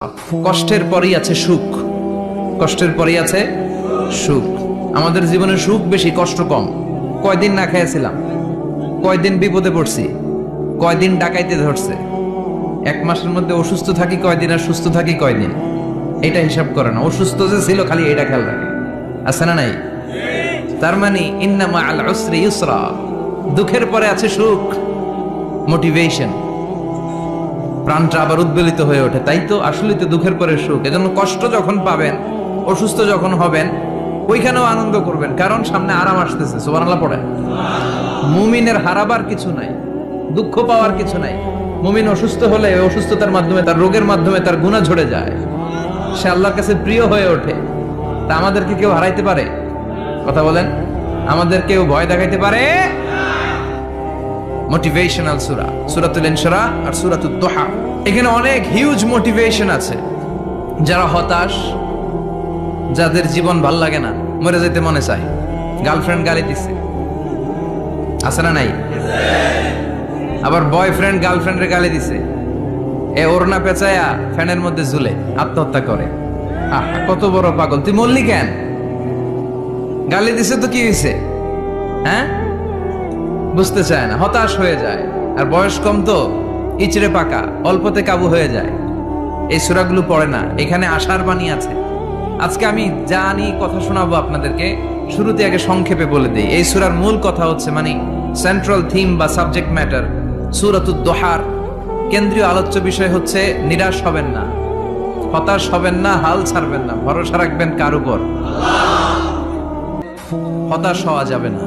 কষ্টের পরেই আছে সুখ। কষ্টের পরেই আছে সুখ। আমাদের জীবনে সুখ বেশি, কষ্ট কম। কয়দিন না খেয়েছিলাম, কয়দিন বিপদে পড়ছি, কয়দিন ডাকাইতে ধরছে, এক মাসের মধ্যে অসুস্থ থাকি কয়দিন আর সুস্থ থাকি কয়দিন, এটা হিসাব করে না। অসুস্থ যে ছিল খালি এটা খেয়াল রাখে, আছে না নাই? তার মানে ইন্না মাআল উসরি ইউসরা, দুঃখের পরে আছে সুখ, মোটিভেশন। প্রাণটা আবার উদ্বেলিত হয়ে ওঠে। তাই তো আসলে তো দুঃখের পরে সুখ। এজন্য কষ্ট যখন পাবেন, অসুস্থ যখন হবেন, ওইখানেও আনন্দ করবেন, কারণ সামনে আরাম আসতেছে। সুবহানাল্লাহ পড়েন। মুমিনের হারাবার কিছু নাই, দুঃখ পাওয়ার কিছু নাই। মুমিন অসুস্থ হলে অসুস্থতার মাধ্যমে, তার রোগের মাধ্যমে তার গুনাহ ঝরে যায়, সে আল্লাহর কাছে প্রিয় হয়ে ওঠে। তা আমাদেরকে কেউ হারাইতে পারে? কথা বলেন, আমাদের কেউ ভয় দেখাইতে পারে? মোটিভেশনাল সূরা, সূরাতুল ইনশিরাহ আর সূরাতুদ দুহা। এখানে অনেক হিউজ মোটিভেশন আছে। যারা হতাশ, যাদের জীবন ভাল লাগে না, মরে যেতে মনে চায়, গার্লফ্রেন্ড গালি দিছে, আছে না নাই? আবার বয়ফ্রেন্ড গার্লফ্রেন্ডের গালি দিছে, এ ওড়না পেঁচায়া ফ্যানের মধ্যে ঝুলে আত্মহত্যা করে। কত বড় পাগল! তুই মরলি কেন? গালি দিছে তো কি হয়েছে? হ্যাঁ, বুঝতে চায় না, হতাশ হয়ে যায়। আর বয়স কম তো, ইচড়ে পাকা, অল্পতে কাবু হয়ে যায়। এই সূরাগুলো পড়ে না। এখানে আশার বাণী আছে। আজকে আমি জানি কথা শোনাবো আপনাদেরকে, শুরুতে আগে সংক্ষেপে বলে দিই। এই সূরার মূল কথা হচ্ছে, মানে সেন্ট্রাল থিম বা সাবজেক্ট ম্যাটার সূরাতুদ দুহার কেন্দ্রীয় আলোচ্য বিষয় হচ্ছে নিরাশ হবেন না, হতাশ হবেন না, হাল ছাড়বেন না, ভরসা রাখবেন কার উপর? হতাশ হওয়া যাবে না,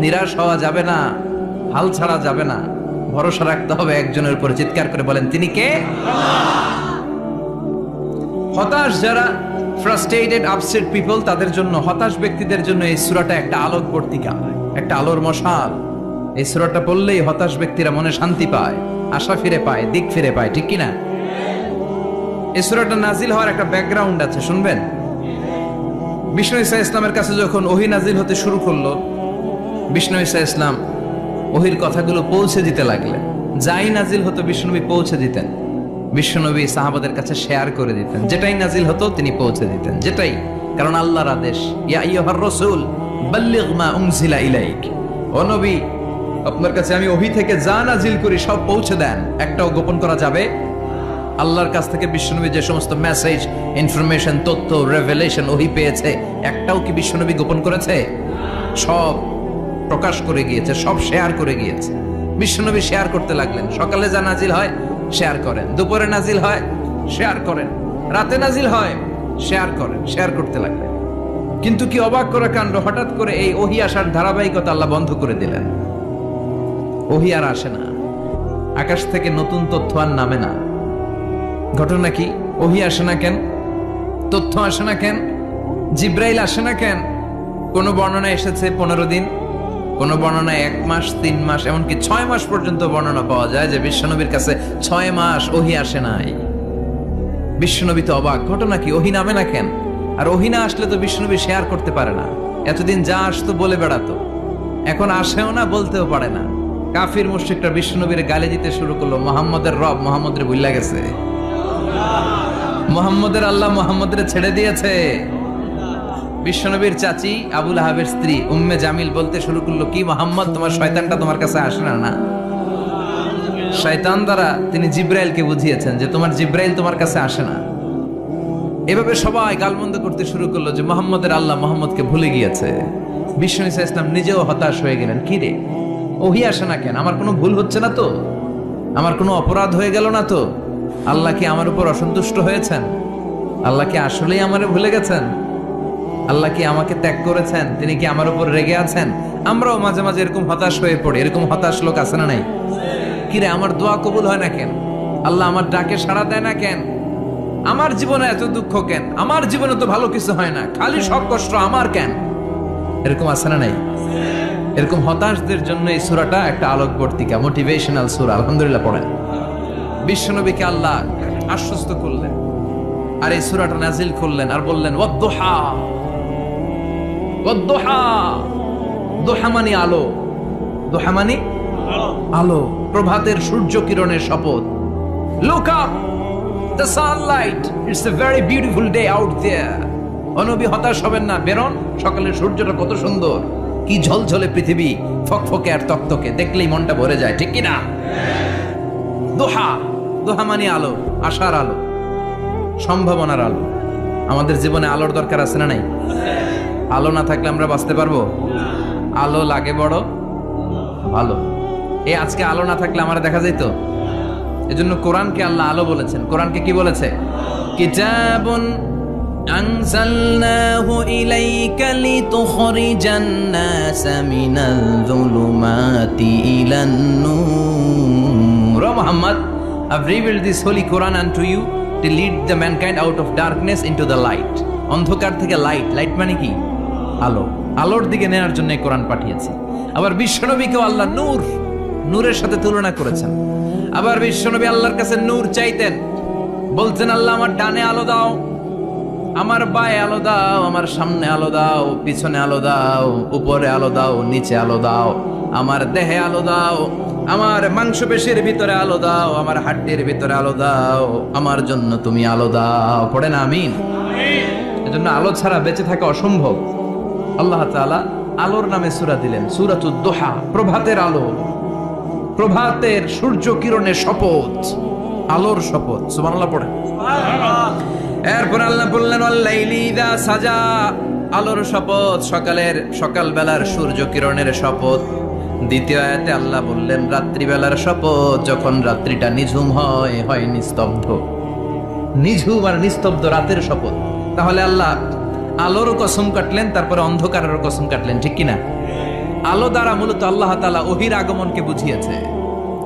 নিরাশ হওয়া যাবে না, হাল ছাড়া যাবে না, ভরসা রাখতে হবে একজনের উপর। চিৎকার করে বলেন, তিনি কে? হতাশ যারা, ফ্রাস্ট্রেটেড, আপসেট পিপল, তাদের জন্য, হতাশ ব্যক্তিদের জন্য এই সূরাটা একটা আলোক বর্তিকা, একটা আলোর মশাল। এই সূরাটা পড়লেই হতাশ ব্যক্তিরা মনে শান্তি পায়, আশা ফিরে পায়, দিক ফিরে পায়, ঠিক কিনা? এই সূরাটা নাজিল হওয়ার একটা ব্যাকগ্রাউন্ড আছে, শুনবেন। বিষ্ণু ঈসা ইসলামের কাছে যখন ওহী নাজিল হতে শুরু করলো, বিষ্ণু ঈসা ইসলাম ওহীর কথাগুলো পৌঁছে দিতে লাগলেন। যাই নাজিল হতো বিষ্ণুনবী পৌঁছে দিতেন। বিশ্বনবী সাহাবাদের কাছে শেয়ার করে দিতেন, যেটাই নাজিল হতো তিনি পৌঁছে দিতেন, যেটাই। কারণ আল্লাহর আদেশ, ইয়া আইয়ুহার রাসূল বাল্লিগ মা উনজিলা ইলাইক, ও নবী, আপনার কাছে আমি ওহী থেকে যা নাজিল করি সব পৌঁছে দেন, একটাও গোপন করা যাবে? আল্লাহর কাছ থেকে বিশ্বনবী যে সমস্ত মেসেজ, ইনফরমেশন, তথ্য, রেভেলেশন ওহী পেয়েছে, একটাও কি বিশ্বনবী গোপন করেছে? সব প্রকাশ করে গিয়েছে, সব শেয়ার করে গিয়েছে। বিশ্বনবী শেয়ার করতে লাগলেন। সকালে যা নাজিল হয় শেয়ার করেন, দুপুরে নাজিল হয় শেয়ার করেন, রাতে নাজিল হয় শেয়ার করেন, শেয়ার করতে লাগলেন। কিন্তু কি অবাক করা কাণ্ড, হঠাৎ করে এই ওহী আসার ধারাবাহিকতা আল্লাহ বন্ধ করে দিলেন। ওহী আর আসে না, আকাশ থেকে নতুন তথ্য আর নামে না। ঘটনা কি? ওহী আসে না কেন? তথ্য আসে না কেন? জিব্রাইল আসে না কেন? কোন বর্ণনা এসেছে 15 দিন, কোন বর্ণনায় 1 মাস, 3 মাস, এমনকি 6 মাস পর্যন্ত বর্ণনা পাওয়া যায় যে বিশ্বনবীর কাছে 6 মাস ওহী আসে নাই। বিশ্বনবী তো অবাক, ঘটনা কি? ওহী নামে না কেন? আর ওহী না আসলে তো বিশ্বনবী শেয়ার করতে পারে না। এতদিন যা আসতো বলে বেড়াতো, এখন আসেও না, বলতেও পারে না। কাফির মুশরিকরা বিশ্বনবীর গালি দিতে শুরু করলো, মুহাম্মদের রব মুহাম্মদরে ভুইলা গেছে, মুহাম্মদের আল্লাহ মুহাম্মদরে ছেড়ে দিয়েছে। বিশ্বনবীর চাচি আবু লাহাবের স্ত্রী উম্মে জামিল বলতে শুরু করলো, কি মুহাম্মদ, তোমার শয়তানটা তোমার কাছে আসে না? না, শয়তান দ্বারা তিনি জিব্রাইলকে বুঝিয়েছেন যে তোমার জিব্রাইল তোমার কাছে আসে না। এভাবে সবাই গালমন্দ করতে শুরু করলো যে মুহাম্মদের আল্লাহ মুহাম্মদকে ভুলে গিয়েছে। বিষ্ণু ঈসা ইসলাম নিজেও হতাশ হয়ে গেলেন। কি রে, ওহী আসে না কেন? আমার কোনো ভুল হচ্ছে না তো? আমার কোনো অপরাধ হয়ে গেল না তো? আল্লাহ কি আমার উপর অসন্তুষ্ট হয়েছেন? আল্লাহ কি আসলেই আমারে ভুলে গেছেন? আল্লাহ কি আমাকে ত্যাগ করেছেন? তিনি কি আমার উপর রেগে আছেন? আমরাও মাঝে মাঝে এরকম হতাশ হয়ে পড়ি। এরকম হতাশ লোক আছে না নাই? কিরে, আমার দোয়া কবুল হয় না কেন? আল্লাহ আমার ডাকে সাড়া দেয় না কেন? আমার জীবনে এত দুঃখ কেন? আমার জীবনে তো ভালো কিছু হয় না, খালি সব কষ্ট আমার কেন? এরকম আছে না নাই? এরকম হতাশদের জন্য এই সূরাটা একটা আলোকবর্তিকা, মোটিভেশনাল সূরা। আলহামদুলিল্লাহ পড়েন। বিশ্বনবীকে আল্লাহ আশ্বস্ত করলেন, আর এই সূরাটা নাজিল করলেন, আর বললেন ওয়াদ-দুহা, ওয়াদ-দুহা। দুহা মানে আলো, দুহা মানে আলো, প্রভাতের সূর্য কিরণের শপথ। Look up, the sunlight. It's a very beautiful day out there. ও নবী হতাশ হবেন না, বেরোন, সকালের সূর্যটা কত সুন্দর, কি ঝলঝলে পৃথিবী, ফকফকে আর তকতকে, দেখলেই মনটা ভরে যায়, ঠিক কি না? দোহা, দোহা মানে আলো, আশার আলো, সম্ভাবনার আলো। আমাদের জীবনে আলোর দরকার আছে না নাই? আলো না থাকলে আমরা বাঁচতে পারবো? আলো লাগে বড় ভালো। এই আজকে আলো না থাকলে আমার দেখা যেত। এজন্য কোরআনকে আল্লাহ আলো বলেছেন। কোরআনকে কি বলেছে? কিতাবুন আনজালনাহু ইলাইকা লিতুখরিজান নাসা মিনাল যুলুমাতি ইলান নূর। ও Muhammad, I've revealed this holy Quran unto you to lead the mankind out of darkness into the light. অন্ধকার থেকে লাইট, লাইট মানে কি? আলো, আলোর দিকে নেওয়ার জন্য কোরআন পাঠিয়েছি। আবার বিশ্বনবীকেও আল্লাহ নূর, নূরের সাথে তুলনা করেছেন। আবার বিশ্বনবী আল্লাহর কাছে নূর চাইতেন, বলছেন আল্লাহ আমার ডানে আলো দাও, আমার বায়ে আলো দাও, আমার সামনে আলো দাও, পিছনে আলো দাও, উপরে আলো দাও, নিচে আলো দাও, আমার দেহে আলো দাও, আমার মাংসপেশির ভিতরে আলো দাও, আমার হাড্ডির ভিতরে আলো দাও, আমার জন্য তুমি আলো দাও। পড়ে না আমিন? এজন্য আলো ছাড়া বেঁচে থাকা অসম্ভব। আল্লাহ তাআলা আলোর নামে সূরা দিলেন, সূরাতুদ দুহা, প্রভাতের আলো, প্রভাতের সূর্য কিরণের শপথ, আলোর শপথ। সুবহানাল্লাহ পড়ে। এরপর আল্লাহ বললেন ওয়াল্লাইলি ইযা সাজা, আলোর শপথ, সকালের সকালবেলার সূর্য কিরণের শপথ। দ্বিতীয় আয়াতে আল্লাহ বললেন রাত্রিবেলার শপথ, যখন রাত্রিটা নিঝুম হয়, হয় নিস্তব্ধ, নিঝুম আর নিস্তব্ধ রাতের শপথ। তাহলে আল্লাহ আলোর কসম কাটলেন, তারপরে অন্ধকারের কসম কাটলেন, ঠিক কিনা? আলো দ্বারা মূলত আল্লাহ তাআলা ওহীর আগমনকে বুঝিয়েছে,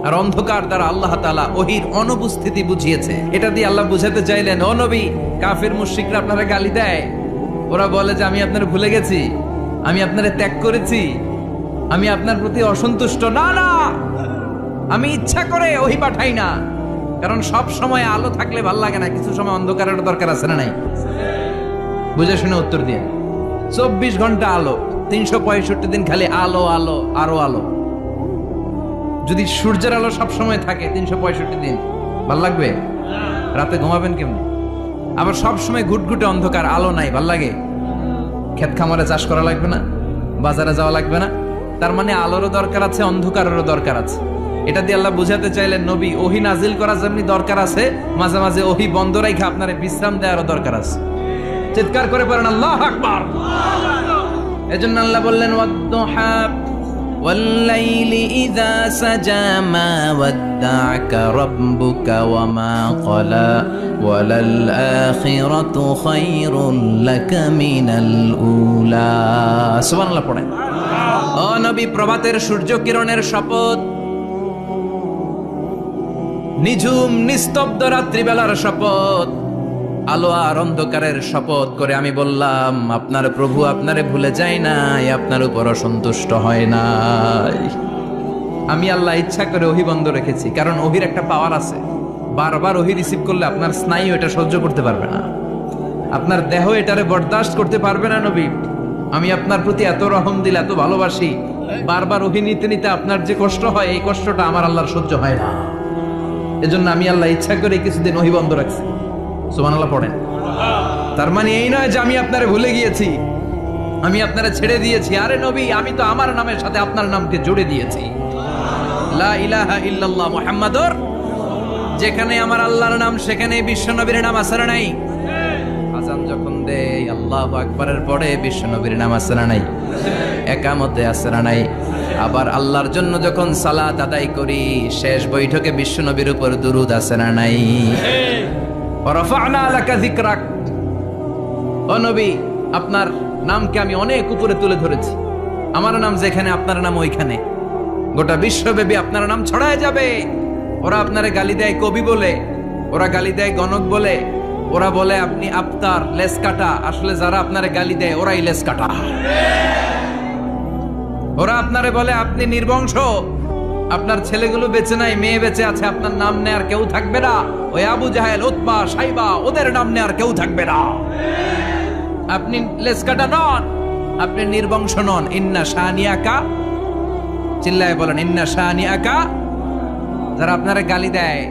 আর অন্ধকার দ্বারা আল্লাহ তাআলা ওহীর অনুপস্থিতি বুঝিয়েছে। এটা দিয়ে আল্লাহ বুঝাতে চাইলেন, ও নবী, কাফির মুশরিকরা আপনারা গালি দেয়, ওরা বলে যে আমি আপনারে ভুলে গেছি, আমি আপনারে ত্যাগ করেছি, আমি আপনার প্রতি অসন্তুষ্ট। না না, আমি ইচ্ছা করে ওহী পাঠাই না, কারণ সব সময় আলো থাকলে ভাল লাগে না, কিছু সময় অন্ধকারের দরকার আছে না নাই? বুঝে শুনে উত্তর দিয়ে। 24 ঘন্টা আলো, 365 দিন খালি আলো আলো আরো আলো। যদি সূর্যের আলো সব সময় থাকে 365 দিন, ভাল লাগবে? রাতে ঘুমাবেন কেমন? আবার সব সময় ঘুটঘুটে অন্ধকার, আলো নাই, ভাল লাগে? ক্ষেত খামারে চাষ করা লাগবে না, বাজারে যাওয়া লাগবে না। তার মানে আলোরও দরকার আছে, অন্ধকারেরও দরকার আছে। এটা দিয়ে আল্লাহ বুঝাতে চাইলেন, নবী, ওহী নাজিল করা যেমনি দরকার আছে, মাঝে মাঝে ওহী বন্ধ রাখা আপনারে বিশ্রাম দেওয়ারও দরকার আছে। চিৎকার করে পড়েন আল্লাহু আকবার। এজন্য আল্লাহ বললেন ওয়াদ-দুহা ওয়াল-লাইলি ইযা সাজা মা ওয়াদ্দা'কা রাব্বুকা ওয়া মা ক্বালা ওয়ালাল আখিরাতু খায়রুল লাকা মিনাল উলা। সুবহানাল্লাহ পড়েন। ও নবী, প্রভাতের সূর্য কিরণের শপথ, নিঝুম নিস্তব্ধ রাত্রিবেলার শপথ, আলো আর অন্ধকারের শপথ করে আমি বললাম, আপনার প্রভু আপনারে ভুলে যায় নাই, আপনার উপর অসন্তুষ্ট হয় নাই। আমি আল্লাহ ইচ্ছা করে ওহী বন্ধ রেখেছি, কারণ ওহীর একটা পাওয়ার আছে। বারবার ওহী রিসিভ করলে আপনার স্নায়ু এটা সহ্য করতে পারবে না, আপনার দেহ এটারে বরদাস্ত করতে পারবে না। নবী, আমি আপনার প্রতি এত রহম দিল, এত ভালোবাসি, বারবার ওহী নিতে নিতে আপনার যে কষ্ট হয়, এই কষ্টটা আমার আল্লাহর সহ্য হয় না। এজন্য আমি আল্লাহ ইচ্ছা করে কিছুদিন ওহী বন্ধ রাখছি। সুবহানাল্লাহ পড়েন। তার মানে এই নয় যে আমি আপনারে ভুলে গিয়েছি, আমি আপনারে ছেড়ে দিয়েছি। আরে নবী, আমি তো আমার নামের সাথে আপনার নামকে জুড়ে দিয়েছি, লা ইলাহা ইল্লাল্লাহ মুহাম্মাদুর। যেখানে আমার আল্লাহর নাম, সেখানে বিশ্ব নবীর নাম আছে না নাই? আযান যখন দেই আল্লাহু আকবারের পরে বিশ্ব নবীর নাম আছে না নাই? একামতে আছে না নাই? আবার আল্লাহর জন্য যখন সালাত আদায় করি, শেষ বৈঠকে বিশ্ব নবীর উপর দুরূদ আছে না নাই? রাফা'না লাকা যিকরাক। ও নবী, আপনার নামকে আমি অনেক উপরে তুলে ধরেছি। আমার নাম যেখানে, আপনার নাম ওইখানে। গোটা বিশ্বব্যাপী আপনার নাম ছড়ায় যাবে। ওরা আপনারে গালি দেয় কবি বলে, ওরা গালি দেয় গণক বলে, ওরা বলে আপনি আফতার, লেস কাটা। আসলে যারা আপনারে গালি দেয় ওরাই লেস কাটা। ওরা আপনারে বলে আপনি নির্বংশ, আপনার ছেলেগুলো বেঁচে নাই, মেয়ে বেঁচে আছে, আপনার নাম নেয়ার কেউ থাকবে না। ওই আবু জাহেল, উতবা, সাইবা, ওদের নাম নেয়ার কেউ থাকবে না। আপনি লেসকাটা নন, আপনি নির্বংশ নন। ইন্না শানিয়াকা, চিল্লায় বলেন ইন্না শানিয়াকা। যারা আপনারা গালি দেয়,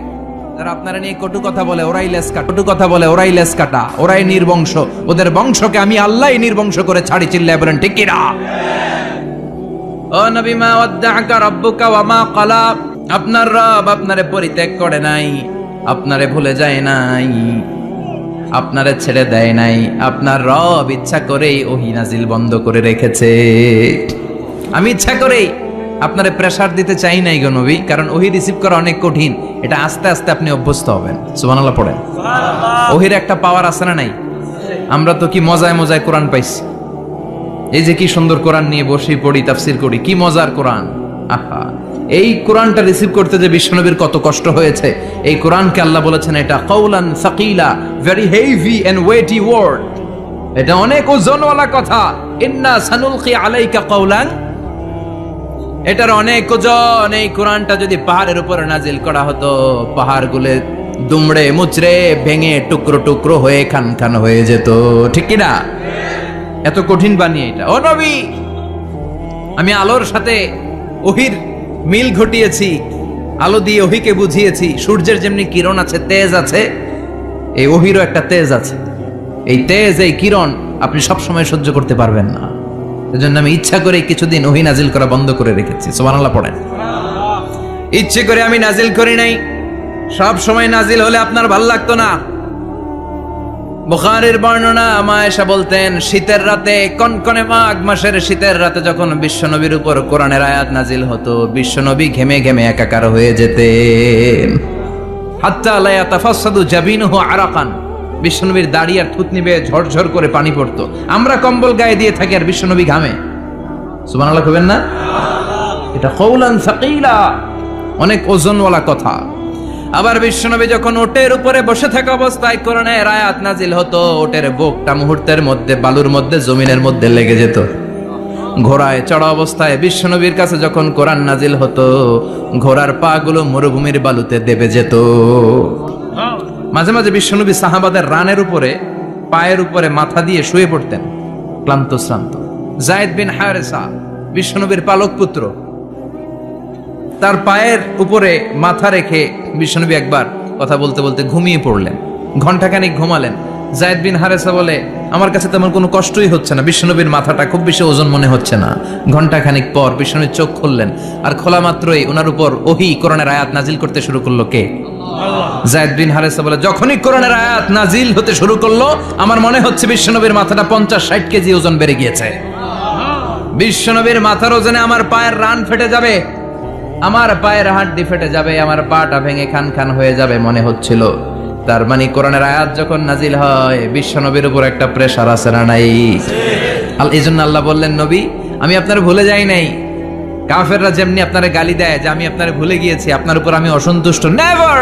যারা আপনারা নিয়ে কটু কথা বলে ওরাই লেস কাটা, কটু কথা বলে ওরাই লেস কাটা, ওরাই নির্বংশ, ওদের বংশকে আমি আল্লাহই নির্বংশ করে ছাড়ি। চিল্লায় বলেন ঠিক কিনা? ও নবী, মা ওয়াদ্দাআকা রাব্বুকা ওয়া মা ক্বালা, আপনার রব আপনারে পরিত্যাগ করে নাই, আপনারে ভুলে যায় নাই, আপনারে ছেড়ে দেয় নাই। আপনার রব ইচ্ছা করেই ওহী নাজিল বন্ধ করে রেখেছে। আমি ইচ্ছা করেই আপনারে প্রেসার দিতে চাই নাই গো নবী, কারণ ওহী রিসিভ করা অনেক কঠিন। এটা আস্তে আস্তে আপনি অভ্যস্ত হবেন। সুবহানাল্লাহ পড়েন। ওহীর একটা পাওয়ার আছে না নাই? আমরা তো কি মজায় মজায় কোরআন পাইছি। এই যে কি সুন্দর কোরআন নিয়ে বসে পড়ি, তাফসীর করি, কি মজার কোরআন। আহা, এই কোরআনটা রিসিভ করতে যে বিশ্বনবীর কত কষ্ট হয়েছে। এই কোরআনকে আল্লাহ বলেছেন এটা কাউলান সাকিলা, very heavy and weighty word, এটা অনেক ওজনওয়ালা কথা। ইন্না সানুলকি আলাইকা কাউলান, এটার অনেক ওজন। এই কোরআনটা যদি পাহাড়ের উপরে নাজিল করা হতো, পাহাড়গুলো দুমড়ে মুচড়ে ভেঙে টুকরো টুকরো হয়ে খান খান হয়ে যেত। ঠিক কি না? এত কঠিন বানিয়ে এটা। ও নবী, আমি আলোর সাথে ওহীর মিল ঘটিয়েছি, আলো দিয়ে ওহীকে বুঝিয়েছি। সূর্যের যেমনি কিরণ আছে, তেজ আছে, এই ওহীরও একটা তেজ আছে। এই তেজ, এই কিরণ আপনি সব সময় সহ্য করতে পারবেন না। এজন্য আমি ইচ্ছা করে কিছুদিন ওহী নাজিল করা বন্ধ করে রেখেছি। সুবহানাল্লাহ পড়েন। ইচ্ছে করে আমি নাজিল করি নাই। সব সময় নাজিল হলে আপনার ভাল লাগতো না। বুখারীর বর্ণনা, মা আয়েশা বলতেন শীতের রাতে, কনকনে মাঘ মাসের শীতের রাতে যখন বিশ্বনবীর উপর কোরআনের আয়াত নাজিল হতো, বিশ্বনবী ঘেমে ঘেমে একাকার হয়ে যেতেন। হাত্তা লা ইয়াতাফাসসাদু জাবিনুহু আরাকান, বিশ্বনবীর দাড়ি আর থুতনি বেয়ে ঝরঝর করে পানি পড়তো। আমরা কম্বল গায়ে দিয়ে থাকি আর বিশ্বনবী ঘামে। সুবহানাল্লাহ কইবেন না? এটা কাউলান সাকিলা, অনেক ওজনওয়ালা কথা। আবার বিশ্বনবী যখন ওটের উপরে বসে থাকা অবস্থায় কোরআনের আয়াত নাজিল হতো, ওটের বুকটা মুহূর্তের মধ্যে বালুর মধ্যে, জমিনের মধ্যে লেগে যেত। ঘোড়ায় চড়া অবস্থায় বিশ্বনবীর কাছে যখন কোরআন নাজিল হতো, ঘোড়ার পা গুলো মরুভূমির বালুতে দেবে যেত। মাঝে মাঝে বিশ্বনবী সাহাবাদের রানের উপরে, পায়ের উপরে মাথা দিয়ে শুয়ে পড়তেন, ক্লান্ত শ্রান্ত। যায়েদ বিন হারেসা, বিশ্বনবীর পালক পুত্র, তার পায়ের উপরে মাথা রেখে বিশ্বনবী একবার কথা বলতে বলতে ঘুমিয়ে পড়লেন। ঘন্টাখানিক ঘুমালেন। যায়েদ বিন হারেসা বলে, আমার কাছে তেমন কোনো কষ্টই হচ্ছে না, বিশ্বনবীর মাথাটা খুব বেশি ওজন মনে হচ্ছে না। ঘন্টাখানিক পর বিশ্বনবী চোখ খুললেন, আর খোলা মাত্রই ওনার উপর ওহী কোরআনের আয়াত নাজিল করতে শুরু করলো। কে? যায়েদ বিন হারেসা বলে, যখনই কোরআনের আয়াত নাজিল হতে শুরু করলো, আমার মনে হচ্ছে বিশ্বনবীর মাথাটা 50-60 কেজি ওজন বেড়ে গিয়েছে। বিশ্বনবীর মাথার ওজনে আমার পায়ের রান ফেটে যাবে, আমার পায়ের হাড্ডি ফেটে যাবে, আমার পাটা ভেঙে খান খান হয়ে যাবে মনে হচ্ছিল। তার মানে কোরআনের আয়াত যখন নাজিল হয়, বিশ্বনবীর উপর একটা প্রেসার আছে না নাই? এই জন্য আল্লাহ বললেন, নবী আমি আপনার ভুলে যাই নাই। কাফেররা যেমনি আপনারে গালি দেয় যে আমি আপনারে ভুলে গিয়েছি, আপনার উপর আমি অসন্তুষ্ট, নেভার,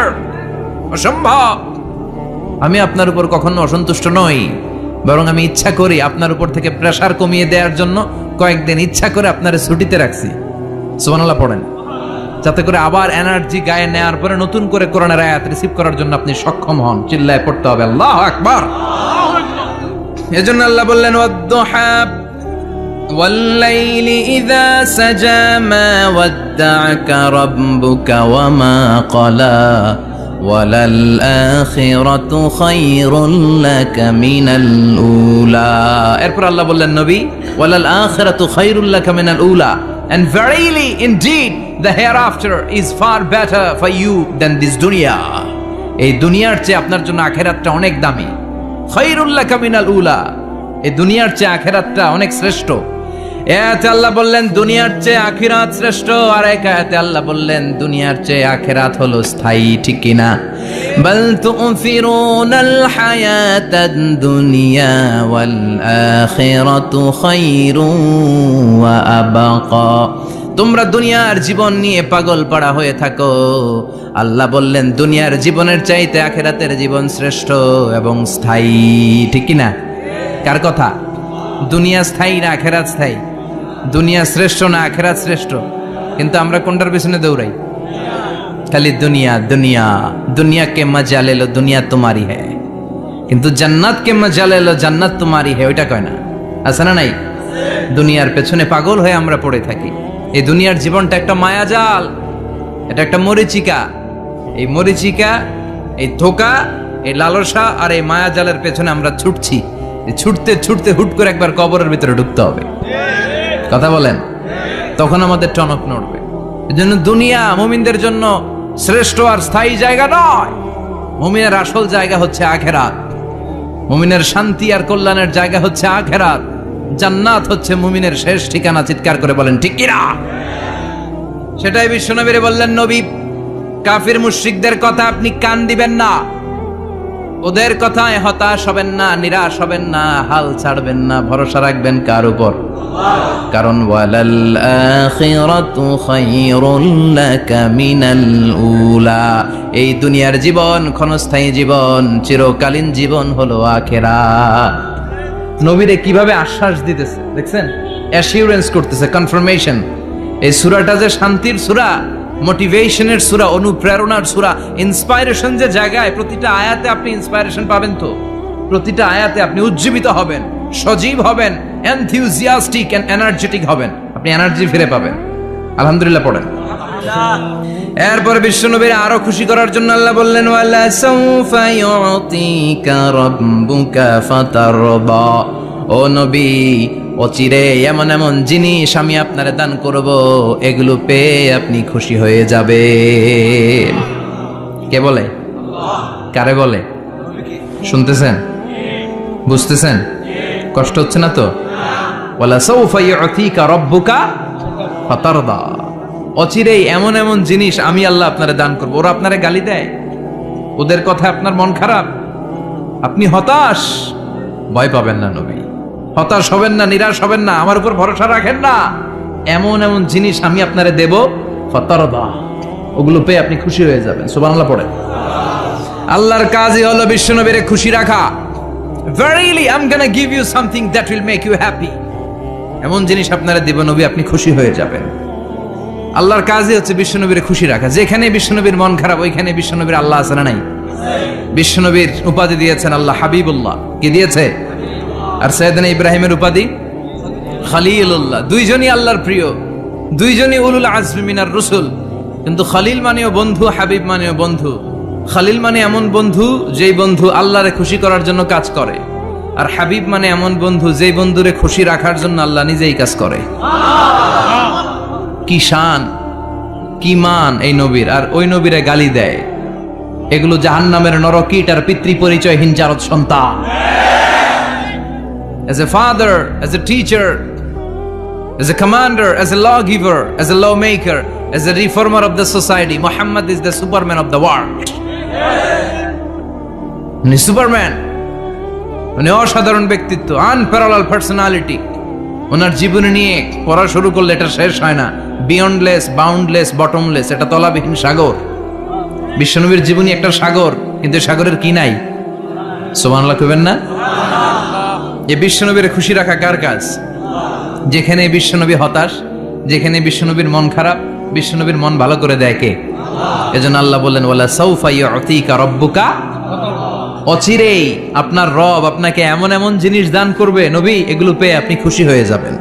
অসম্ভব। আমি আপনার উপর কখনো অসন্তুষ্ট নই, বরং আমি ইচ্ছা করি আপনার উপর থেকে প্রেসার কমিয়ে দেওয়ার জন্য কয়েকদিন ইচ্ছা করে আপনারে ছুটিতে রাখছি। সুবহানাল্লাহ পড়েন, যাতে করে আবার এনার্জি গায়ে নেওয়ার পরে নতুন করে কোরআনের আয়াত রিসিভ করার জন্য আপনি সক্ষম হন। চিল্লায় পড়তে হবে আল্লাহু আকবার। এজন্য আল্লাহ বললেন, ওয়াদ-দুহা ওয়াল-লাইলি ইযা সাজা মা ওয়াদ্দা'আকা রাব্বুকা ওয়া মা ক্বালা ওয়ালাল আখিরাতু খায়রুল লাকা মিনাল উলা। এরপর আল্লাহ বললেন, নবী ওয়ালাল আখিরাতু খায়রুল লাকা মিনাল উলা, and verily indeed the hereafter is far better for you than this dunya. এই দুনিয়ার চেয়ে আপনার জন্য আখিরাতটা অনেক দামি। খায়রুল লাকা মিনাল উলা, এই দুনিয়ার চেয়ে আখিরাতটা অনেক শ্রেষ্ঠ। এতে আল্লাহ বললেন দুনিয়ার চেয়ে আখিরাত শ্রেষ্ঠ, আর এক আয়াতে আল্লাহ বললেন দুনিয়ার চেয়ে আখিরাত হলো স্থায়ী। ঠিক কি না? বাল তুফিরুনাল হায়াতাদ দুনিয়া ওয়াল আখিরাতু খায়রুন ওয়া আবাকা। তোমরা দুনিয়ার জীবন নিয়ে পাগল পাড়া হয়ে থাকো, আল্লাহ বললেন দুনিয়ার জীবনের চাইতে আখিরাতের জীবন শ্রেষ্ঠ এবং স্থায়ী। ঠিক কি না? কার কথা? দুনিয়া স্থায়ী না আখিরাত স্থায়ী? দুনিয়া শ্রেষ্ঠ না আখিরাত শ্রেষ্ঠ? কিন্তু আমরা কোনটার পেছনে দৌড়াই? খালি দুনিয়া দুনিয়া। দুনিয়া কে মজা লে লো, দুনিয়া তোমারি হ্যায়, কিন্তু জান্নাত কে মজা লে লো, জান্নাত তোমারি হ্যায়, ওইটা কয় না? আছে না নাই? দুনিয়ার পেছনে পাগল হয়ে আমরা পড়ে থাকি। এই দুনিয়ার জীবনটা একটা মায়াজাল, এটা একটা মরিচিকা। এই মরিচিকা এই ধোঁকা, এই লালসা আর এই মায়াজালের পেছনে আমরা ছুটছি। ছুটতে ছুটতে হুট করে একবার কবরের ভিতরে ঢুকতে হবে। কথা বলেন, তখন আমাদের টনক নড়বে। এজন্য দুনিয়া মুমিনদের জন্য শ্রেষ্ঠ আর স্থায়ী জায়গা নয়। মুমিনের আসল জায়গা হচ্ছে আখেরাত। মুমিনের শান্তি আর কল্যাণের জায়গা হচ্ছে আখেরাত। জান্নাত হচ্ছে মুমিনের শেষ ঠিকানা। চিৎকার করে বলেন ঠিক কিনা? সেটাই বিশ্বনবীরে বললেন, নবী কাফির মুশরিকদের কথা আপনি কান দিবেন না, ওদের কথায় হতাশ হবেন না, নিরাশ হবেন না, হাল ছাড়বেন না, ভরসা রাখবেন কার উপর? কারণ ওয়ালাল আখিরাতু খায়রুল লাকা মিনাল উলা, এই দুনিয়ার জীবন ক্ষণস্থায়ী জীবন, চিরকালীন জীবন হলো আখিরাত। নবীরে কিভাবে আশ্বাস দিতেছে দেখছেন, অ্যাসিউরেন্স করতেছে, কনফার্মেশন। এই সূরাটা যে শান্তির সূরা, মোটিভেশনের সূরা, অনুপ্রেরণার সূরা, ইন্সপাইরেশন যে জায়গায়, প্রতিটা আয়াতে আপনি ইন্সপাইরেশন পাবেন। তো প্রতিটা আয়াতে আপনি উজ্জীবিত হবেন, সজীব হবেন, এনথিউজিয়াস্টিক এন্ড এনার্জেটিক হবেন, আপনি এনার্জি ফিরে পাবেন। আলহামদুলিল্লাহ পড়েন। এরপর বিশ্বনবীর আরো খুশি করার জন্য আল্লাহ বললেন, ওয়ালা সাউফা ইউতিকা রাব্বুকা ফাতারদা, ও নবী অচিরে এমন এমন জিনিস আমি আপনারে দান করব, এগুলো পেয়ে আপনি খুশি হয়ে যাবেন। কে বলে? কারে বলে? শুনতেছেন? বুঝতেছেন? কষ্ট হচ্ছে না তো? ওয়ালা সাউফা ইউতিকা রাব্বুকা ফাতারদা, অচিরেই এমন এমন জিনিস আমি আল্লাহ আপনারে দান করব। ওরা আপনারে গালি দেয়, ওদের কথা আপনার মন খারাপ, আপনি হতাশ, ভয় পাবেন না নবী, হতাশ হবেন না, নিরাশ হবেন না, আমার উপর ভরসা রাখেন না। এমন এমন জিনিস আমি আপনারে দেব, ফাতারদা, ওগুলো পেয়ে আপনি খুশি হয়ে যাবেন। সুবহানাল্লাহ পড়েন। আল্লাহর কাজই হলো বিশ্বনবীরে খুশি রাখা। Verily I'm gonna give you something that will make you happy, এমন জিনিস আপনারা দেব নবী, আপনি খুশি হয়ে যাবেন। আল্লাহর কাজই হচ্ছে বিশ্বনবীরে খুশি রাখা। যেখানে বিশ্বনবীর মন খারাপ, ওইখানে বিশ্বনবীর আল্লাহ আছে না নাই? বিশ্বনবীর উপাধি দিয়েছেন আল্লাহ হাবিবুল্লাহ। কি দিয়েছে? আর সাইয়েদনা ইব্রাহিমের উপাধি খলিলুল্লাহ। দুইজনই আল্লাহর প্রিয়, দুইজনই উলুল আজমি মিনার রসুল। কিন্তু খলিল মানেও বন্ধু, হাবিব মানেও বন্ধু। খলিল মানে এমন বন্ধু যেই বন্ধু আল্লাহরে খুশি করার জন্য কাজ করে, আর হাবিব মানে এমন বন্ধু যেই বন্ধুরে খুশি রাখার জন্য আল্লাহ নিজেই কাজ করে। কি শান, কি মান এই নবীর, আর ওই নবীরে গালি দেয়। এগুলো জাহান্নামের নরকীট আর পিতৃ পরিচয়হীন জারদ সন্তান। As a father, as a teacher, as a commander, as a lawgiver, as a lawmaker, as a reformer of the society, Muhammad is the Superman of the world. উনি সুপারম্যান, উনি অসাধারণ ব্যক্তিত্ব, আনপ্যারালাল পার্সোনালিটি। ওনার জীবনী নিয়ে পড়া শুরু করলে এটা শেষ হয় না। বিয়ন্ডলেস, বাউন্ডলেস, বটমলেস, এটা তলাবিহীন সাগর। বিশ্বনবীর জীবনী একটা সাগর, কিন্তু সাগরের কি নাই? সুবহানাল্লাহ কইবেন না? এই বিশ্বনবীর খুশি রাখা কার কাজ? যেখানে বিশ্বনবী হতাশ, যেখানে বিশ্বনবীর মন খারাপ, বিশ্বনবীর মন ভালো করে দেয় কে? এজন্য আল্লাহ বললেন, ওয়ালা সাউফা ইউতিকা রাব্বুকা, অচিরেই আপনার রব আপনাকে এমন এমন জিনিস দান করবে নবী, এগুলো পেয়ে আপনি খুশি হয়ে যাবেন।